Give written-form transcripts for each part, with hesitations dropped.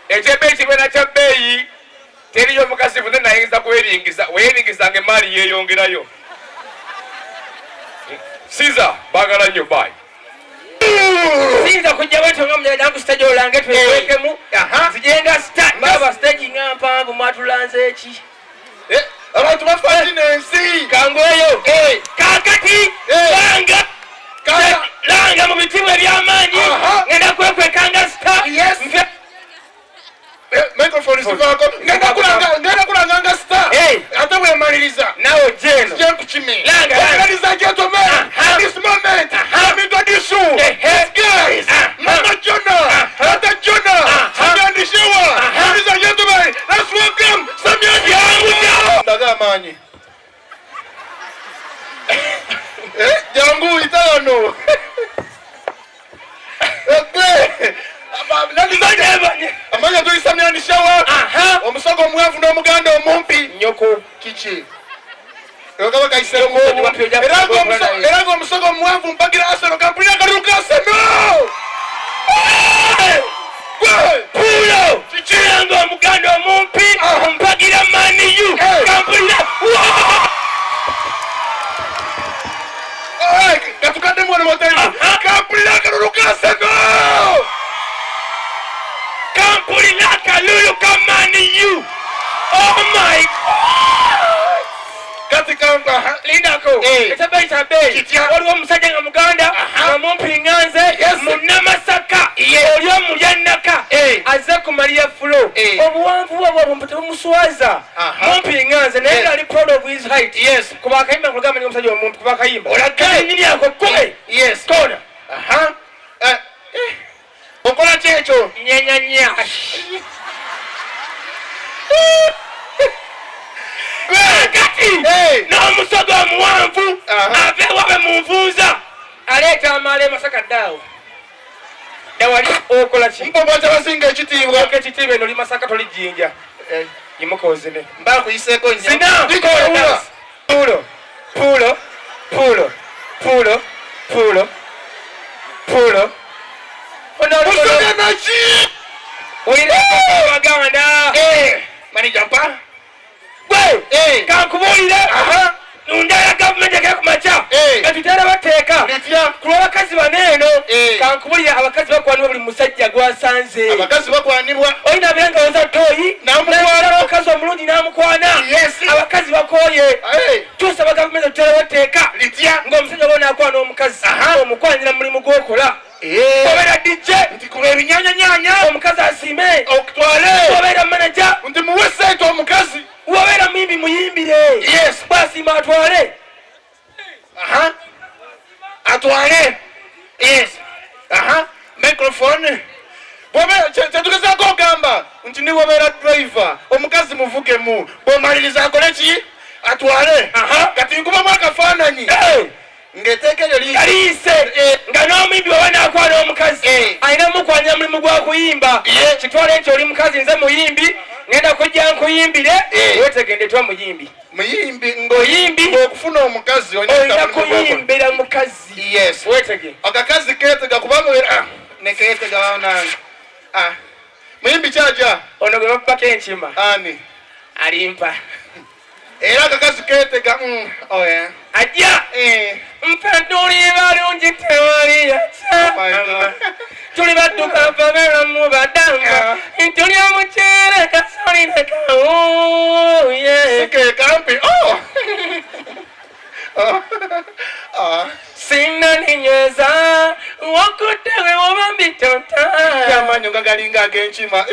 Ekyebbeeyi kibeera kya bbeeyi teriyo omukazi bunne nayinza kuweringiza weeringiza ng'emaali yeeyongerayo. Siza baagala nnyo bayi. Siyinza kujja bwetyo nga munyala jangu stage olange twekwekemu zijenga ndaba stage nga mpanvu mwatulanze eki abantu bafatina ensi kangoyo kakati langa mu bitimwe eby'amaanyi ngenda kwekwekanga star microphone sivako ngenda kulanganga star ate bwemaliriza nawe jeno ladies and gentlemen this moment let me introduce you these guys Mama Jona Taata Jona Samyani Shewa ladies and gentlemen let's welcome Samyani Shewa ndaga amanyi jangu itano amanya tuli Samyani Shewa omusogo omwavu n'omuganda omumpi nyoko kiki era ng'omusogo omuwanvu mpagira Arsenal kampulira akaluka Arsenal pulo kiranga omuganda omumpi mpagira Man U kampulira katukadde mwana moteri kampulira akaluka Arsenal kampulira akalulu ka Man U. Oh my God! Kati kamba lindako ekyabeyi waliwo omusajja nga muganda amumpi nganze munnamasaka oli omulyanaka azze kumalira fulo obuwanvu bwabwe obumpi tebumuswaza mumpi nganze naye ali proud of his height kuba akayimba nkugamba omusajja omumpi kuba akayimba olagaenyini ako kome kona okola kyekyo nyanyanya kati n'omusogo omuwanvu ave wabe mu nfunza aleeta amaala Masaka ddaawo ewali okola ki mpombaza basinga ekitiibwa ekitiibwa eno oli Masaka tolijjinja yimukozene mbakuyiseeko zina pulo pulo pulo pulo pulo pulo onomusoga naki baganda manijampa kankubuulire ndala gavumenti ekekumaca etutera bateeka kulwa abakazi baneeno kankubuulire abakazi bakwanibwa buli musajja gwasanze abakazi bakwanibwa olina abenga oza toyi omukazi omulungi n'amukwana abakazi bakooye tusaba gavumenti etutera bateeka ng'omusajja oba naakwana omukazi omukwanira mulimu gw'okola obeera DJ nti kuba ebinyanyanyanya omukazi asime okutwale obeera manaja nti muwe sente omukazi wobeera muyimbi muyimbire bwasima atwale atwale microphone kyetugezaako ogamba nti niwobeera driver omukazi muvugemu bwomaliriza akole ki atwale kati nkubamu akafaananyi ng'eteeka eryo liise nga n'omuyimbi oba naakwana omukazi alina mukwanira mulimu gwa kuyimba kitwale nti oli mukazi nze muyimbi ngenda kujja nkuyimbire wetegende twa muyimbi ng'oyimbi okufuna omukazi olina kuyimbira mukazi wetege akakazi keetega kubanga nekeetega nange muyimbi kyaja ono gwe babako enkima ani alimpa era akakazi keetega ajja mpe tuli balungi tewali yaca tuli badduka baberamu badanga tuli omuceere kasolire kawuye kekampi sinna ninyweza wakutewe woba mbitota amanyo nga galinga ag'enkima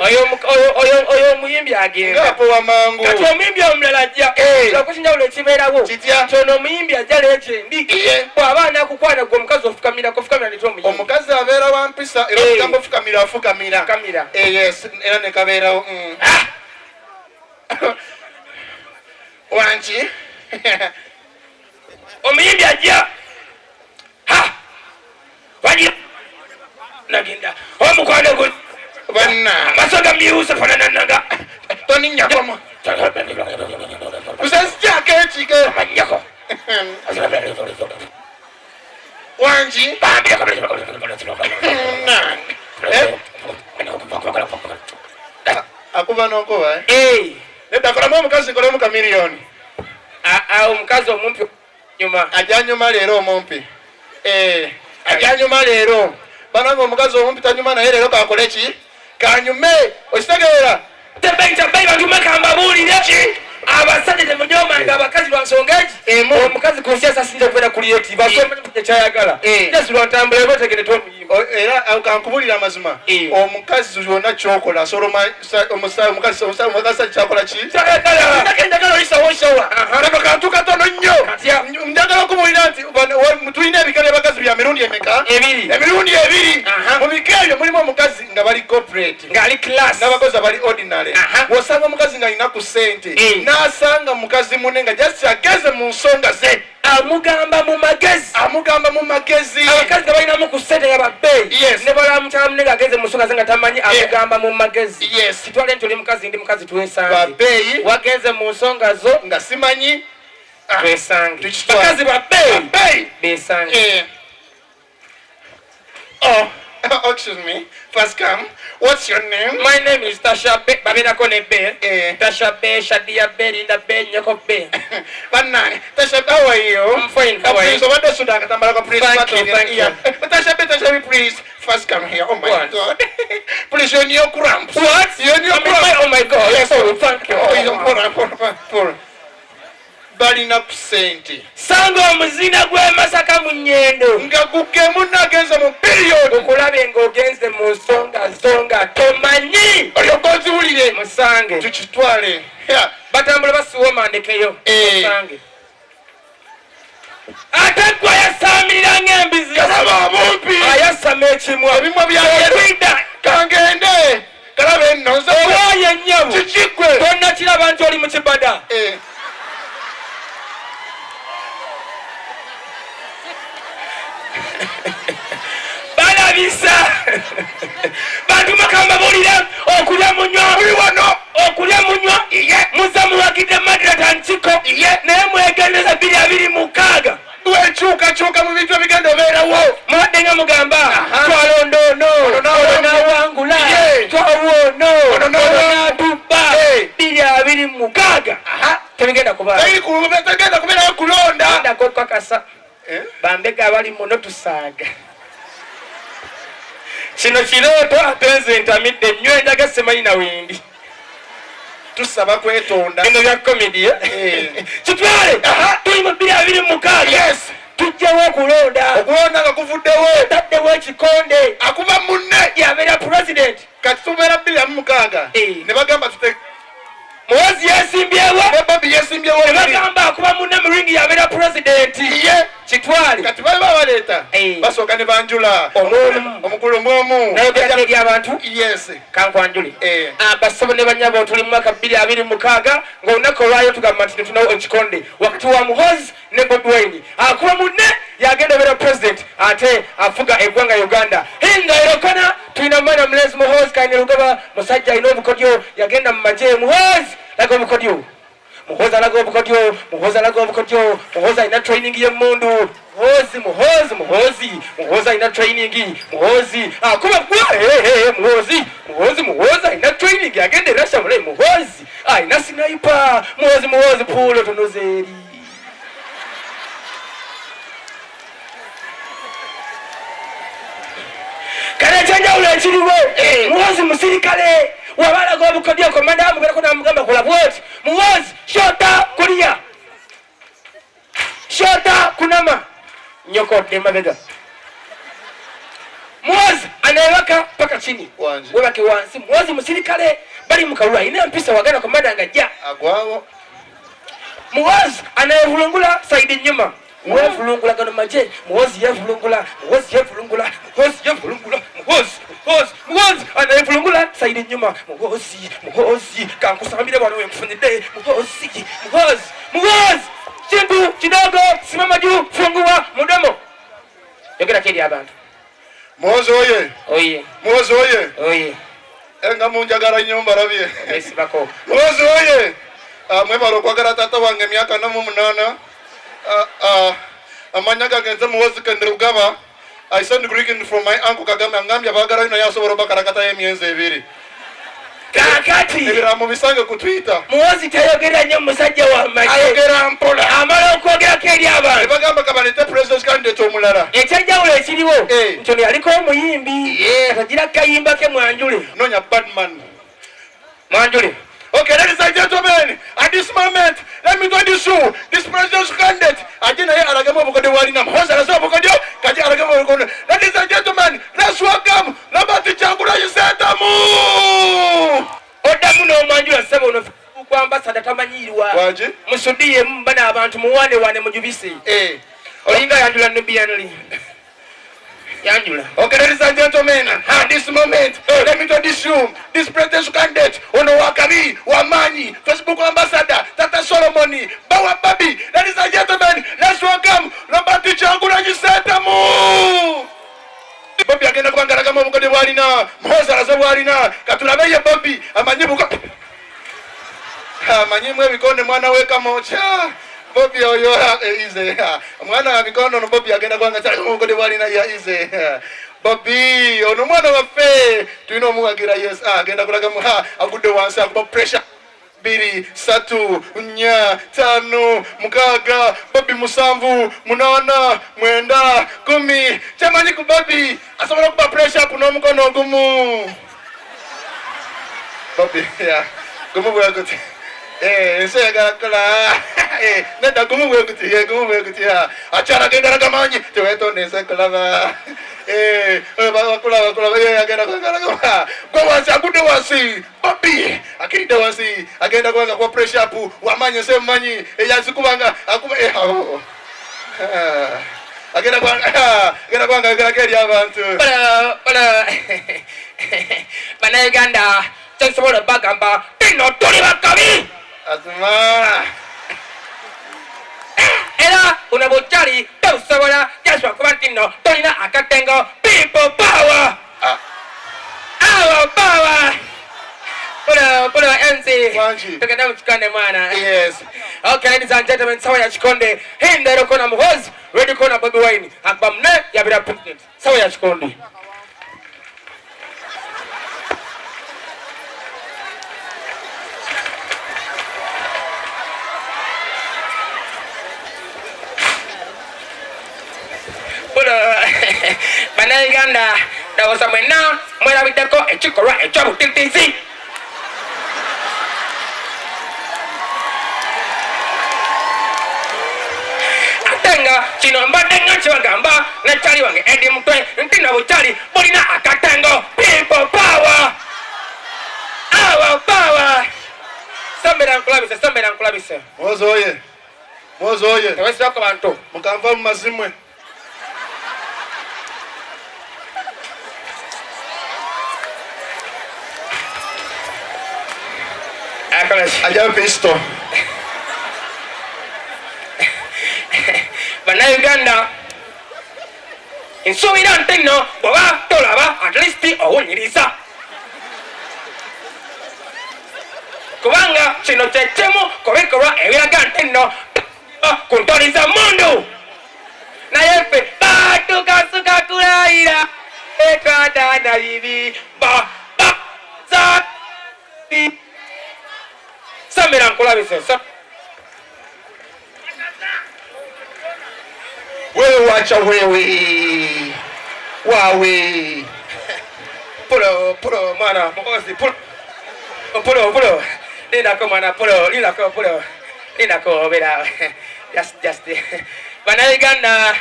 oyo omuyimbi agenda wamangu kati omuyimbi omulala ajja okusinjawulo ekibeerawo kyono omuyimbi ajja legendi bw'aba anakukwana gwe omukazi ofukamirako nete omuyimbi omukazi abeera wampisa era okugamba ofukamira era nekabeerawo wanki omuyimbi ajja nagenda omukwano gwe masoga myusa fanananaga toninyakomo kusesikyako ekike amanyako wangi banonkoba nedakolamu omukazi kolemu ka miliyoni omukazi omumpi nyuma ajanyuma leero omumpi ajanyuma leero bananga omukazi omumpi tanyuma naye leero kakole ki kanyume okitegeera tebaita bantu makambabuulire ki abasajja temunyomanga abakazi lwa nsonga eki omukazi ku nsi asinza okubeera creative asomanya kyayagala yesu lwantambula eba otegere tomuyimba era kankubulira amazima omukazi yonna kyokola asobola omukazi kyakola ki njagala oyisawosawa kano kantu katono nnyo njagala okubulira nti tulina ebika byabakazi bya mirundi emeka emirundi ebiri mu bika ebyo mulimu omukazi nga bali corporate ngaali class n'abakozi abali ordinary wosanga omukazi nga alina ku ssente n'asanga mukazi munne nga just ageze mu nsonga ze amugamba mu magezi abakazi nga balinamu ku ssente nga babbeeyi ne balamukyala munne nga ageze mu nsonga ze nga tamanyi amugamba mu magezi kitwale nti oli mukazi ndi mukazi twesange babbeeyi wageze mu nsonga zo nga simanyi twesange bakazi babbeeyi besange excuse me, first come. What's your name? My name is Tasha Be. Babina kone Be. Tasha Be, Shadia Be, Linda Be, Nyako Be. Banana. Tasha, how are you? I'm fine. How are you? So what does Sudan Katamara please? Thank you. But Tasha Be, please. First come here. Oh my God. Please, you're in your cramps. What? You're in your cramps. Oh my God. Yes, oh, thank you. Oh, you're poor. Balina kusente sanga omuzina gwe Masaka mu Nnyendo nga gukemu nagenze mu period okulabe ng'ogenze mu nsonga tomanyi olyokoziwulire musange tukitwale batambula basiwa omandekeyo musange ate gwe yasamirira ng'embizi kalaba omumpi ayasama ekimwa ebimwa byawida kangende kalaba enno owaayo ennyabo kikigwe tonnakiraba nti oli mu kibada balabisa bantu makamba bulira okulya munywa buli wano okulya munywa muza muwagidde madirata nkiko naye mwegendeza 226 wekyukakyuka mu bintu ebigenda obeerawo mubadde nga mugamba twalondo onawangula twawono onatubba 226 tebigenda kubeerawo kulonda ndakokakasa bambega abali muno tusaaga kino kirooto ate nze ntamidde nnyo enjaga semanyi na wendi tusaba kwetonda bino bya komedi kitwale tuli mu 226 tujjawo okulonda nga kuvuddewo taddewo ekikonde akuba munne yabeera president kati tubeera 226 ne bagamba tute muwozi yesimbyewo ne babi yesimbyewo ne bagamba akuba munne mu ringi yabeera president kitwale kati bali babaleeta basooka ne banjula omukulu mwomu nayogera eri abantu kankwanjule basabo ne banyabo tuli mu mwaka 226 ng'olunaku olwayo tugamba nti netunawo ekikonde wakati wa muhozi ne Bobi Wine akuba munne yagenda obeera president ate afuga eggwanga Uganda hinga erokana tulina mwana mulezi muhozi kanyerugaba musajja alina obukodyo yagenda mu maje muhozi laga obukodyo muhozi alaga obukodyo muhozi alina training y'emmundu muhozi alina training muhozi akuba muhozi alina training agenda erasha mule muhozi alina sniper muhozi pulo tonozeri kale ekyenjawulo ekiriwo muhozi musirikale wabalaga obukodyo komanda amugerako namugamba kola bwoti muhozi shota kulia shota kunama nyokodde mabega muhozi anayewaka paka chini webake wansi muhozi musirikale bali mukalula ina mpisa wagana komanda ngajja agwawo muhozi anayevulungula saidi nyuma wevulungula gano maje muhozi yevulungula muhozi anayevulungula saidi nyuma muhozi kankusambire bwana wenkufunidde muhozi kintu kidogo simama juu fungua mudomo yogera kiri abantu muhozi oye enga munjagala nnyo mbalabye esibako muhozi oye mwebala okwagala taata wange emyaka 8 amanya gagenze muhozi kenderugaba I send greeting from my uncle Kagame angambye abagala ino yasobola bakarakata y'emyezi 2 kakati ebiramu bisange ku Twitter muwozi tayogera nnyo musajja w'amagye ayogera mpola amala okwogerako eri abantu bagamba kabalete president candidate omulala ekyenjawulo ekiriwo nti ono yaliko omuyimbi atagira kayimba ke Mwanjule nonya badman Mwanjule. Okay, ladies and gentlemen, at this moment, let me introduce you this presidential candidate. Ladies and gentlemen, let's welcome Robert Changula Yusetamu. Odamu no Mwanjula sebo no kwambasada tamanyirwa. Waje? Musudiye mbana abantu muwane mujubisi. Olinga yanjula nubiyanoli. Yanjula. Okay, ladies and gentlemen, at this moment, let me introduce you this presidential candidate. Ono Wakami, Wamanyi, Facebook ambassador, Tata Solomoni, Bawa Babi. Ladies and gentlemen, let's welcome Robert Changula Yusetamu. Bobby agenda kwangala kama mukode walina, Mhoza razo walina, katulabeye Bobby, amanyibuka. Amanyimwe bikonde mwana weka mocha. Bobby oyo ize mwana abikono no Bobby agenda kwanga cyane mukode walina ya ize Bobby ono mwana wafe tuino muwagira yes agenda kulaga muha agude wansi akuba pressure 2 3 4 5 6 Bobby musanvu munana mwenda 10 chamanyi ku Bobby asobola kuba pressure kuno mukono gumu Bobby ya gumu bwagote nsega kala nenda gumuwe kuti ya achara genda gamanyi teweto nese kala bakula agenda kwanga kwa wasi akude wasi Bobby akinde wasi agenda kwanga kwa pressure up wamanye semanyi yazikubanga akuba agenda kwanga keri abantu bana Uganda tansobola bagamba tino tuli bakabi asma era unabochari tausobola jaswa kuba tino tolina akatengo people power our power pula NC tukenda mchikande mwana yes. Okay, ladies and gentlemen, sawa ya chikonde hii ndero kona Muhozi ready kona Bobi Wine akba mne ya bila president sawa ya chikonde bana Uganda dawosa mwena mwera bideko echikorwa echabu titisi atenga chino mbadenga chibagamba na chali wange edi mutwe ntina buchali bolina akatengo people power our power sambera nkulabise Mwozo oye tewesi wako bantu mukamva mu mazimwe aja pisto bana Uganda insubira ntino baba tolaba at least owunyiriza kubanga kino kyekimo kubikolwa ebiraga ntino kuntoliza mundu naye ffe batukasuka kulayira etwadana bibi samira nkulabise wewe wacha wawe pulo mwana Muhozi pulo linako mwana pulo linako bera just bana Uganda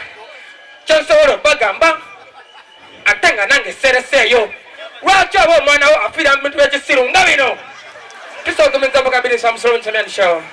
kyonsobola bagamba atenga nange sereseyo lwaki aba omwana wo afiira mu bintu by'ekisiru nga bino tusoogomeza mukabiri samusolo nkyamyandishawo